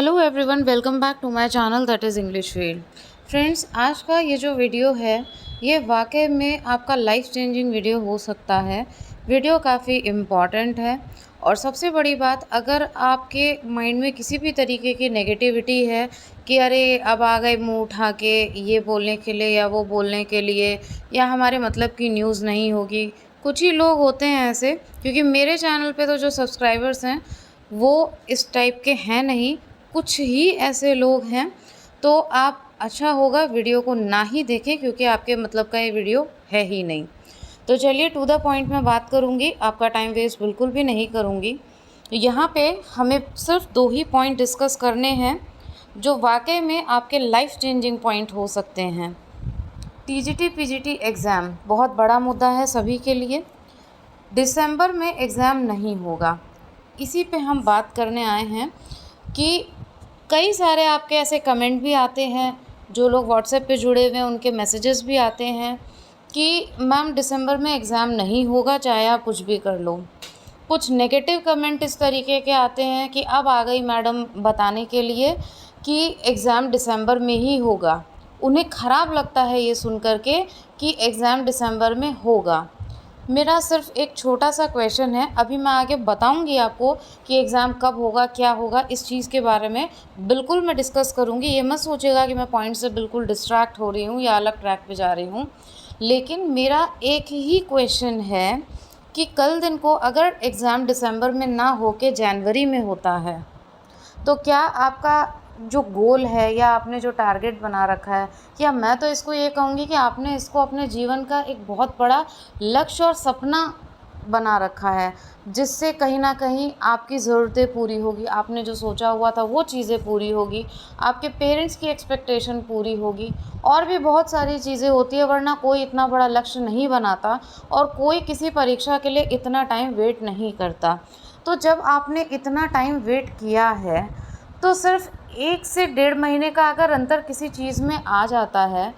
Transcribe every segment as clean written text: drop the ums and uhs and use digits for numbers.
Hello everyone, welcome back to my channel that is English field. Friends, आज का ये जो वीडियो है ये वाकई में आपका लाइफ चेंजिंग वीडियो हो सकता है। वीडियो काफ़ी इम्पॉर्टेंट है और सबसे बड़ी बात, अगर आपके माइंड में किसी भी तरीके की नेगेटिविटी है कि अरे अब आ गए मुंह उठा के ये बोलने के लिए या वो बोलने के लिए, या हमारे मतलब की न्यूज़ नहीं होगी। कुछ ही लोग होते हैं ऐसे, क्योंकि मेरे चैनल पे तो जो सब्सक्राइबर्स हैं वो इस टाइप के हैं नहीं, कुछ ही ऐसे लोग हैं। तो आप अच्छा होगा वीडियो को ना ही देखें, क्योंकि आपके मतलब का ये वीडियो है ही नहीं। तो चलिए टू द पॉइंट में बात करूँगी, आपका टाइम वेस्ट बिल्कुल भी नहीं करूँगी। यहाँ पे हमें सिर्फ दो ही पॉइंट डिस्कस करने हैं जो वाकई में आपके लाइफ चेंजिंग पॉइंट हो सकते हैं। टीजीटी पीजीटी एग्ज़ाम बहुत बड़ा मुद्दा है सभी के लिए। दिसंबर में एग्ज़ाम नहीं होगा, इसी पे हम बात करने आए हैं कि कई सारे आपके ऐसे कमेंट भी आते हैं, जो लोग व्हाट्सएप पे जुड़े हुए हैं उनके मैसेजेस भी आते हैं कि मैम दिसंबर में एग्ज़ाम नहीं होगा, चाहे आप कुछ भी कर लो। कुछ नेगेटिव कमेंट इस तरीके के आते हैं कि अब आ गई मैडम बताने के लिए कि एग्ज़ाम दिसंबर में ही होगा। उन्हें ख़राब लगता है ये सुन कर के कि एग्ज़ाम दिसंबर में होगा। मेरा सिर्फ एक छोटा सा क्वेश्चन है, अभी मैं आगे बताऊंगी आपको कि एग्ज़ाम कब होगा, क्या होगा, इस चीज़ के बारे में बिल्कुल मैं डिस्कस करूंगी। ये मत सोचिएगा कि मैं पॉइंट से बिल्कुल डिस्ट्रैक्ट हो रही हूँ या अलग ट्रैक पे जा रही हूँ। लेकिन मेरा एक ही क्वेश्चन है कि कल दिन को अगर एग्ज़ाम दिसंबर में ना हो के जनवरी में होता है, तो क्या आपका जो गोल है या आपने जो टारगेट बना रखा है, या मैं तो इसको ये कहूँगी कि आपने इसको अपने जीवन का एक बहुत बड़ा लक्ष्य और सपना बना रखा है, जिससे कहीं ना कहीं आपकी ज़रूरतें पूरी होगी, आपने जो सोचा हुआ था वो चीज़ें पूरी होगी, आपके पेरेंट्स की एक्सपेक्टेशन पूरी होगी, और भी बहुत सारी चीज़ें होती है। वरना कोई इतना बड़ा लक्ष्य नहीं बनाता और कोई किसी परीक्षा के लिए इतना टाइम वेट नहीं करता। तो जब आपने इतना टाइम वेट किया है, तो सिर्फ 1 से 1.5 महीने का अगर अंतर किसी चीज़ में आ जाता है,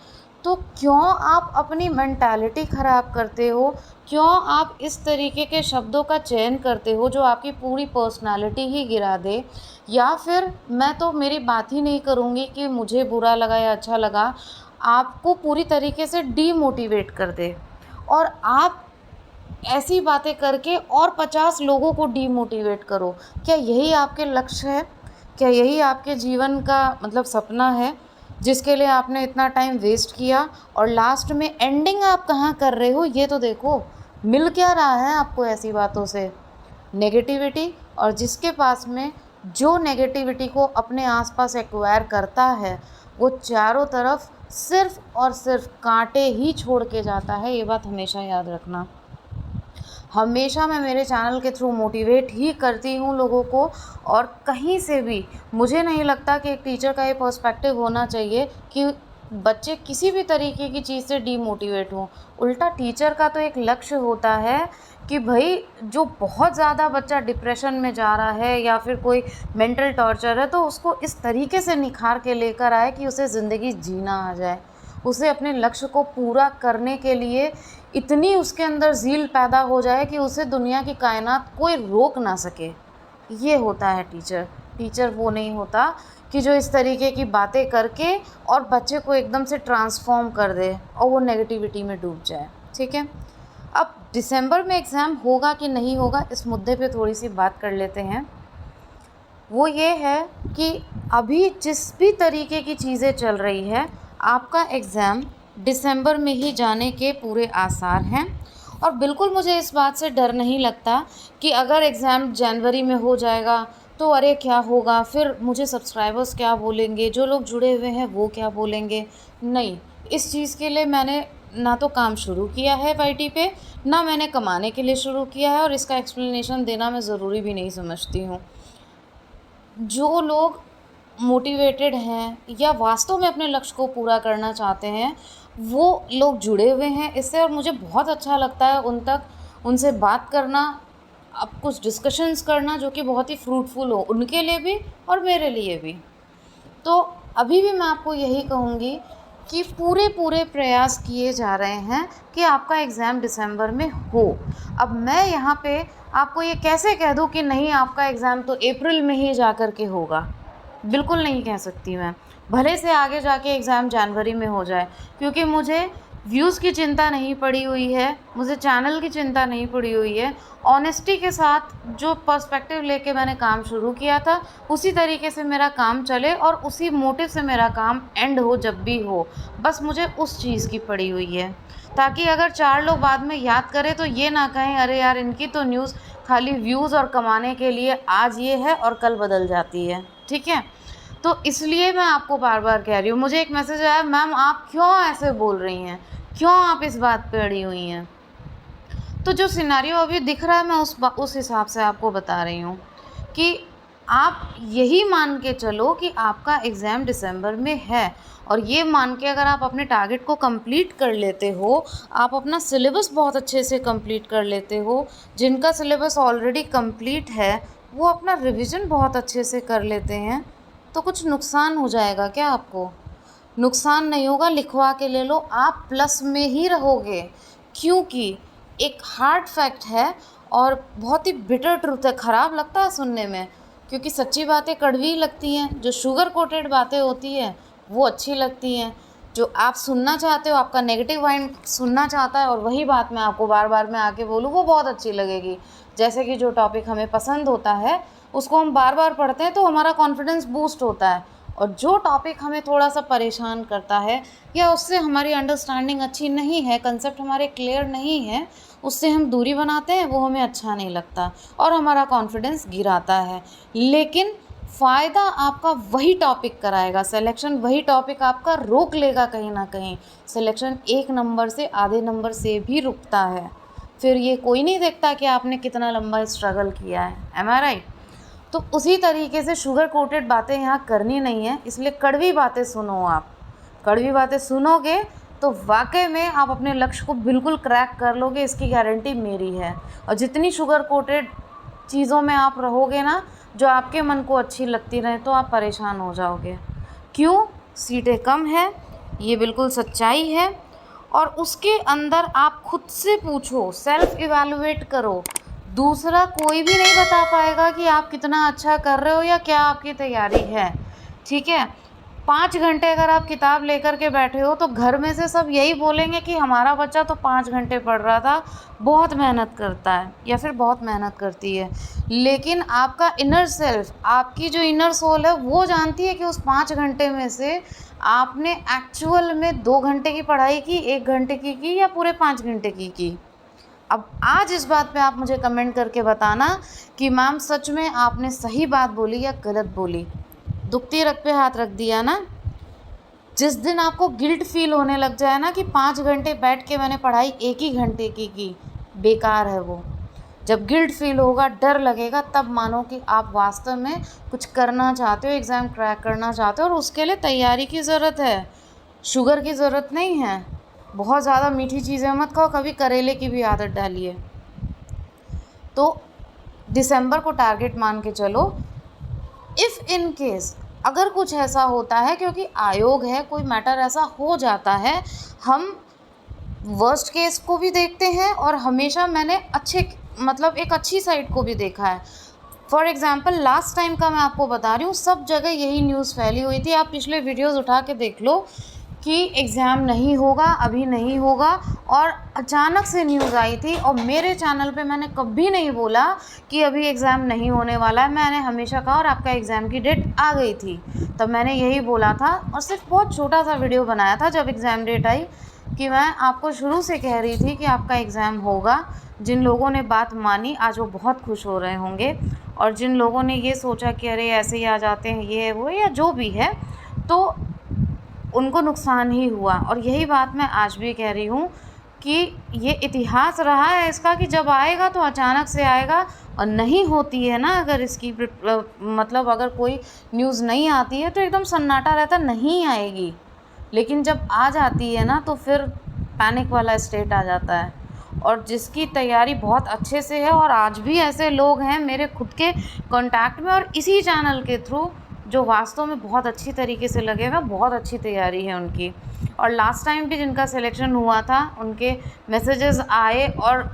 तो क्यों आप अपनी मेंटालिटी ख़राब करते हो? क्यों आप इस तरीके के शब्दों का चयन करते हो जो आपकी पूरी पर्सनालिटी ही गिरा दे? या फिर मैं तो मेरी बात ही नहीं करूँगी कि मुझे बुरा लगा या अच्छा लगा, आपको पूरी तरीके से डीमोटिवेट कर दे और आप ऐसी बातें करके और 50 लोगों को डीमोटिवेट करो। क्या यही आपके लक्ष्य है? क्या यही आपके जीवन का मतलब सपना है, जिसके लिए आपने इतना टाइम वेस्ट किया? और लास्ट में एंडिंग आप कहाँ कर रहे हो ये तो देखो। मिल क्या रहा है आपको ऐसी बातों से? नेगेटिविटी। और जिसके पास में जो नेगेटिविटी को अपने आसपास एक्वायर करता है, वो चारों तरफ सिर्फ और सिर्फ कांटे ही छोड़ के जाता है। ये बात हमेशा याद रखना। हमेशा मैं मेरे चैनल के थ्रू मोटिवेट ही करती हूँ लोगों को, और कहीं से भी मुझे नहीं लगता कि एक टीचर का ये पर्सपेक्टिव होना चाहिए कि बच्चे किसी भी तरीके की चीज़ से डीमोटिवेट हों। उल्टा टीचर का तो एक लक्ष्य होता है कि भाई जो बहुत ज़्यादा बच्चा डिप्रेशन में जा रहा है या फिर कोई मेंटल टॉर्चर है, तो उसको इस तरीके से निखार के लेकर आए कि उसे ज़िंदगी जीना आ जाए, उसे अपने लक्ष्य को पूरा करने के लिए इतनी उसके अंदर ज़ील पैदा हो जाए कि उसे दुनिया की कायनात कोई रोक ना सके। ये होता है टीचर। टीचर वो नहीं होता कि जो इस तरीके की बातें करके और बच्चे को एकदम से ट्रांसफॉर्म कर दे और वो नेगेटिविटी में डूब जाए। ठीक है, अब दिसंबर में एग्ज़ाम होगा कि नहीं होगा, इस मुद्दे पे थोड़ी सी बात कर लेते हैं। वो ये है कि अभी जिस भी तरीके की चीज़ें चल रही है, आपका एग्ज़ाम दिसंबर में ही जाने के पूरे आसार हैं। और बिल्कुल मुझे इस बात से डर नहीं लगता कि अगर एग्ज़ाम जनवरी में हो जाएगा तो अरे क्या होगा, फिर मुझे सब्सक्राइबर्स क्या बोलेंगे, जो लोग जुड़े हुए हैं वो क्या बोलेंगे। नहीं, इस चीज़ के लिए मैंने ना तो काम शुरू किया है वाईटी पे, ना मैंने कमाने के लिए शुरू किया है, और इसका एक्सप्लेनेशन देना मैं ज़रूरी भी नहीं समझती हूँ। जो लोग मोटिवेटेड हैं या वास्तव में अपने लक्ष्य को पूरा करना चाहते हैं, वो लोग जुड़े हुए हैं इससे, और मुझे बहुत अच्छा लगता है उनसे बात करना, अब कुछ डिस्कशंस करना जो कि बहुत ही फ्रूटफुल हो उनके लिए भी और मेरे लिए भी। तो अभी भी मैं आपको यही कहूँगी कि पूरे प्रयास किए जा रहे हैं कि आपका एग्ज़ाम दिसंबर में हो। अब मैं यहाँ पे आपको ये कैसे कह दूँ कि नहीं, आपका एग्ज़ाम तो अप्रैल में ही जा कर के होगा? बिल्कुल नहीं कह सकती मैं। भले से आगे जाके एग्ज़ाम जनवरी में हो जाए, क्योंकि मुझे व्यूज़ की चिंता नहीं पड़ी हुई है, मुझे चैनल की चिंता नहीं पड़ी हुई है। ऑनेस्टी के साथ जो पर्सपेक्टिव लेके मैंने काम शुरू किया था, उसी तरीके से मेरा काम चले और उसी मोटिव से मेरा काम एंड हो जब भी हो। बस मुझे उस चीज़ की पड़ी हुई है, ताकि अगर 4 लोग बाद में याद करें तो ये ना कहें अरे यार इनकी तो न्यूज़ खाली व्यूज़ और कमाने के लिए आज ये है और कल बदल जाती है। ठीक है? तो इसलिए मैं आपको बार-बार कह रही हूँ। मुझे एक मैसेज आया, मैम आप क्यों ऐसे बोल रही हैं? क्यों आप इस बात पे अड़ी हुई हैं? तो जो सिनेरियो अभी दिख रहा है मैं उस हिसाब से आपको बता रही हूँ कि आप यही मान के चलो कि आपका एग्ज़ाम दिसंबर में है, और ये मान के अगर आप अपने टारगेट को कंप्लीट कर लेते हो, आप अपना सिलेबस बहुत अच्छे से कंप्लीट कर लेते हो, जिनका सिलेबस ऑलरेडी कंप्लीट है वो अपना रिवीजन बहुत अच्छे से कर लेते हैं, तो कुछ नुकसान हो जाएगा क्या आपको? नुकसान नहीं होगा, लिखवा के ले लो, आप प्लस में ही रहोगे। क्योंकि एक हार्ड फैक्ट है और बहुत ही बिटर ट्रुथ है। ख़राब लगता है सुनने में, क्योंकि सच्ची बातें कड़वी लगती हैं। जो शुगर कोटेड बातें होती हैं वो अच्छी लगती हैं। जो आप सुनना चाहते हो, आपका नेगेटिव माइंड सुनना चाहता है, और वही बात मैं आपको बार बार मैं आके बोलूँ, वो बहुत अच्छी लगेगी। जैसे कि जो टॉपिक हमें पसंद होता है उसको हम बार बार पढ़ते हैं तो हमारा कॉन्फिडेंस बूस्ट होता है, और जो टॉपिक हमें थोड़ा सा परेशान करता है या उससे हमारी अंडरस्टैंडिंग अच्छी नहीं है, कंसेप्ट हमारे क्लियर नहीं है, उससे हम दूरी बनाते हैं, वो हमें अच्छा नहीं लगता और हमारा कॉन्फिडेंस गिराता है। लेकिन फ़ायदा आपका वही टॉपिक कराएगा, सिलेक्शन वही टॉपिक आपका रोक लेगा कहीं ना कहीं। सिलेक्शन 1 नंबर से आधे नंबर से भी रुकता है, फिर ये कोई नहीं देखता कि आपने कितना लंबा स्ट्रगल किया है। एम आई राइट? तो उसी तरीके से शुगर कोटेड बातें यहाँ करनी नहीं है, इसलिए कड़वी बातें सुनो। आप कड़वी बातें सुनोगे तो वाकई में आप अपने लक्ष्य को बिल्कुल क्रैक कर लोगे, इसकी गारंटी मेरी है। और जितनी शुगर कोटेड चीज़ों में आप रहोगे ना, जो आपके मन को अच्छी लगती रहे, तो आप परेशान हो जाओगे। क्यों? सीटें कम है, ये बिल्कुल सच्चाई है। और उसके अंदर आप खुद से पूछो, सेल्फ इवैल्यूएट करो। दूसरा कोई भी नहीं बता पाएगा कि आप कितना अच्छा कर रहे हो या क्या आपकी तैयारी है। ठीक है? 5 घंटे अगर आप किताब लेकर के बैठे हो तो घर में से सब यही बोलेंगे कि हमारा बच्चा तो 5 घंटे पढ़ रहा था, बहुत मेहनत करता है या फिर बहुत मेहनत करती है। लेकिन आपका इनर सेल्फ, आपकी जो इनर सोल है, वो जानती है कि उस 5 घंटे में से आपने एक्चुअल में 2 घंटे की पढ़ाई की, 1 घंटे की या पूरे 5 घंटे की। अब आज इस बात पे आप मुझे कमेंट करके बताना कि मैम सच में आपने सही बात बोली या गलत बोली। दुखती रग पे हाथ रख दिया ना। जिस दिन आपको गिल्ट फील होने लग जाए ना कि 5 घंटे बैठ के मैंने पढ़ाई 1 ही घंटे की, बेकार है वो। जब गिल्ट फील होगा, डर लगेगा, तब मानो कि आप वास्तव में कुछ करना चाहते हो, एग्ज़ाम क्रैक करना चाहते हो, और उसके लिए तैयारी की ज़रूरत है, शुगर की ज़रूरत नहीं है। बहुत ज़्यादा मीठी चीज़ें मत खाओ, कभी करेले की भी आदत डालिए। तो दिसंबर को टारगेट मान के चलो। इफ़ इन केस अगर कुछ ऐसा होता है, क्योंकि आयोग है, कोई मैटर ऐसा हो जाता है, हम वर्स्ट केस को भी देखते हैं और हमेशा मैंने एक अच्छी साइड को भी देखा है। फॉर एग्ज़ाम्पल लास्ट टाइम का मैं आपको बता रही हूँ, सब जगह यही न्यूज़ फैली हुई थी। आप पिछले वीडियोज़ उठा के देख लो कि एग्ज़ाम नहीं होगा, अभी नहीं होगा, और अचानक से न्यूज़ आई थी। और मेरे चैनल पे मैंने कभी नहीं बोला कि अभी एग्ज़ाम नहीं होने वाला है। मैंने हमेशा कहा, और आपका एग्ज़ाम की डेट आ गई थी तब मैंने यही बोला था, और सिर्फ बहुत छोटा सा वीडियो बनाया था जब एग्ज़ाम डेट आई, कि मैं आपको शुरू से कह रही थी कि आपका एग्ज़ाम होगा। जिन लोगों ने बात मानी आज वो बहुत खुश हो रहे होंगे, और जिन लोगों ने ये सोचा कि अरे ऐसे ही आ जाते हैं, ये है वो या जो भी है, तो उनको नुकसान ही हुआ। और यही बात मैं आज भी कह रही हूँ कि ये इतिहास रहा है इसका, कि जब आएगा तो अचानक से आएगा, और नहीं होती है ना अगर इसकी अगर कोई न्यूज़ नहीं आती है तो एकदम सन्नाटा रहता, नहीं आएगी। लेकिन जब आ जाती है ना तो फिर पैनिक वाला स्टेट आ जाता है। और जिसकी तैयारी बहुत अच्छे से है, और आज भी ऐसे लोग हैं मेरे खुद के कांटेक्ट में और इसी चैनल के थ्रू, जो वास्तव में बहुत अच्छी तरीके से लगे हुए, बहुत अच्छी तैयारी है उनकी। और लास्ट टाइम भी जिनका सिलेक्शन हुआ था, उनके मैसेजेस आए और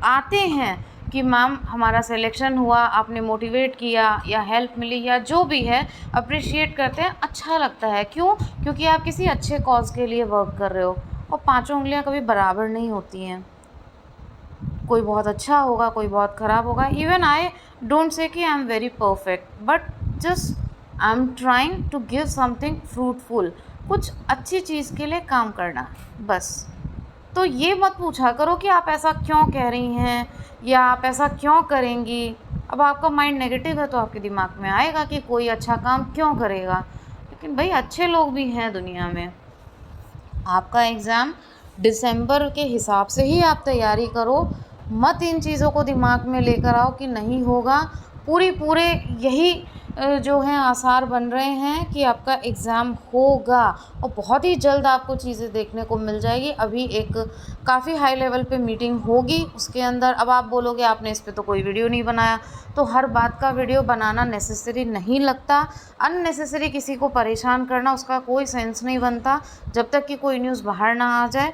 आते हैं कि मैम हमारा सिलेक्शन हुआ, आपने मोटिवेट किया या हेल्प मिली या जो भी है, अप्रिशिएट करते हैं, अच्छा लगता है। क्यों? क्योंकि आप किसी अच्छे कॉज़ के लिए वर्क कर रहे हो। और पाँचों उंगलियां कभी बराबर नहीं होती हैं, कोई बहुत अच्छा होगा, कोई बहुत ख़राब होगा। इवन आई डोंट से कि I am very perfect, but just I am trying to give something fruitful, कुछ अच्छी चीज़ के लिए काम करना बस। तो ये मत पूछा करो कि आप ऐसा क्यों कह रही हैं या आप ऐसा क्यों करेंगी। अब आपका माइंड नेगेटिव है तो आपके दिमाग में आएगा कि कोई अच्छा काम क्यों करेगा, लेकिन भाई अच्छे लोग भी हैं दुनिया में। आपका एग्ज़ाम दिसंबर के हिसाब से ही आप तैयारी करो, मत इन चीज़ों को दिमाग में लेकर आओ कि नहीं होगा। पूरे यही जो हैं आसार बन रहे हैं कि आपका एग्ज़ाम होगा और बहुत ही जल्द आपको चीज़ें देखने को मिल जाएगी। अभी एक काफ़ी हाई लेवल पे मीटिंग होगी, उसके अंदर अब आप बोलोगे आपने इस पे तो कोई वीडियो नहीं बनाया, तो हर बात का वीडियो बनाना नेसेसरी नहीं लगता। अननेसेसरी किसी को परेशान करना, उसका कोई सेंस नहीं बनता जब तक कि कोई न्यूज़ बाहर ना आ जाए।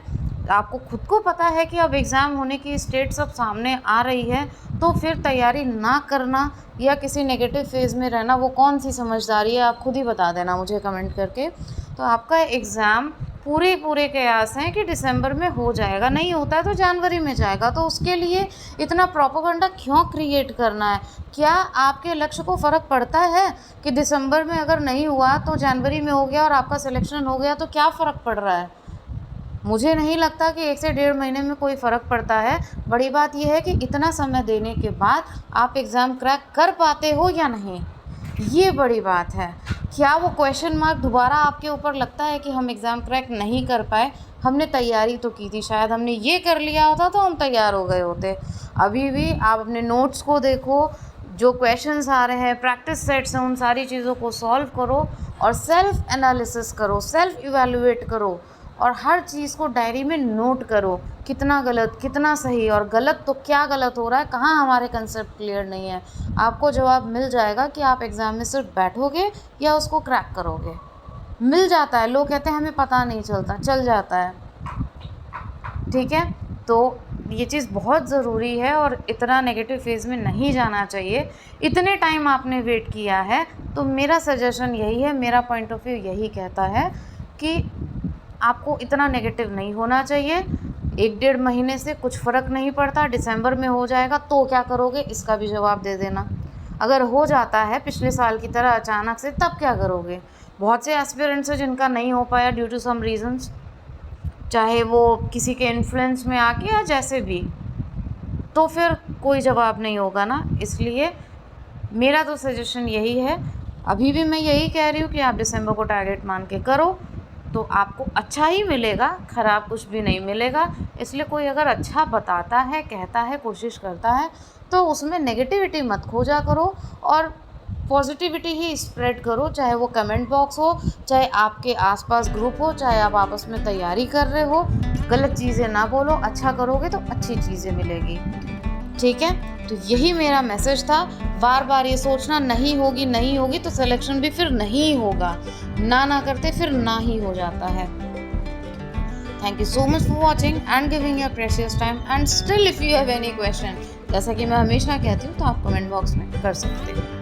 आपको खुद को पता है कि अब एग्ज़ाम होने की स्टेट सब सामने आ रही है, तो फिर तैयारी ना करना या किसी नेगेटिव फेज़ में रहना वो कौन सी समझदारी है, आप खुद ही बता देना मुझे कमेंट करके। तो आपका एग्ज़ाम पूरे कयास हैं कि दिसंबर में हो जाएगा, नहीं होता है तो जनवरी में जाएगा। तो उसके लिए इतना प्रोपेगेंडा क्यों क्रिएट करना है? क्या आपके लक्ष्य को फ़र्क पड़ता है कि दिसंबर में अगर नहीं हुआ तो जनवरी में हो गया और आपका सिलेक्शन हो गया, तो क्या फ़र्क पड़ रहा है? मुझे नहीं लगता कि 1 से 1.5 महीने में कोई फ़र्क पड़ता है। बड़ी बात यह है कि इतना समय देने के बाद आप एग्ज़ाम क्रैक कर पाते हो या नहीं, ये बड़ी बात है। क्या वो क्वेश्चन मार्क दोबारा आपके ऊपर लगता है कि हम एग्ज़ाम क्रैक नहीं कर पाए, हमने तैयारी तो की थी, शायद हमने ये कर लिया होता तो हम तैयार हो गए होते। अभी भी आप अपने नोट्स को देखो, जो क्वेश्चंस आ रहे हैं, प्रैक्टिस सेट्स हैं, उन सारी चीज़ों को सॉल्व करो और सेल्फ एनालिसिस करो, सेल्फ इवैल्यूएट करो और हर चीज़ को डायरी में नोट करो, कितना गलत कितना सही, और गलत तो क्या गलत हो रहा है, कहाँ हमारे कंसेप्ट क्लियर नहीं है। आपको जवाब मिल जाएगा कि आप एग्ज़ाम में सिर्फ बैठोगे या उसको क्रैक करोगे। मिल जाता है, लोग कहते हैं हमें पता नहीं चलता, चल जाता है। ठीक है, तो ये चीज़ बहुत ज़रूरी है और इतना नेगेटिव फेज़ में नहीं जाना चाहिए। इतने टाइम आपने वेट किया है, तो मेरा सजेशन यही है, मेरा पॉइंट ऑफ व्यू यही कहता है कि आपको इतना नेगेटिव नहीं होना चाहिए। 1-1.5 महीने से कुछ फ़र्क नहीं पड़ता, दिसंबर में हो जाएगा तो क्या करोगे, इसका भी जवाब दे देना। अगर हो जाता है पिछले साल की तरह अचानक से, तब क्या करोगे? बहुत से एस्पिरेंट्स हैं जिनका नहीं हो पाया ड्यू टू सम रीज़न्स, चाहे वो किसी के इन्फ्लुएंस में आके या जैसे भी, तो फिर कोई जवाब नहीं होगा ना। इसलिए मेरा तो सजेशन यही है, अभी भी मैं यही कह रही हूँ कि आप दिसंबर को टारगेट मान के करो तो आपको अच्छा ही मिलेगा, ख़राब कुछ भी नहीं मिलेगा। इसलिए कोई अगर अच्छा बताता है, कहता है, कोशिश करता है, तो उसमें नेगेटिविटी मत खोजा करो और पॉजिटिविटी ही स्प्रेड करो, चाहे वो कमेंट बॉक्स हो, चाहे आपके आसपास ग्रुप हो, चाहे आप आपस में तैयारी कर रहे हो। गलत चीज़ें ना बोलो, अच्छा करोगे तो अच्छी चीज़ें मिलेगी। ठीक है, तो यही मेरा मैसेज था। बार बार ये सोचना नहीं होगी तो सिलेक्शन भी फिर नहीं होगा, ना करते फिर ना ही हो जाता है। Thank you so much for watching and giving your precious time and still if you have any question, जैसा कि मैं हमेशा कहती हूँ, तो आप कमेंट बॉक्स में कर सकते हो।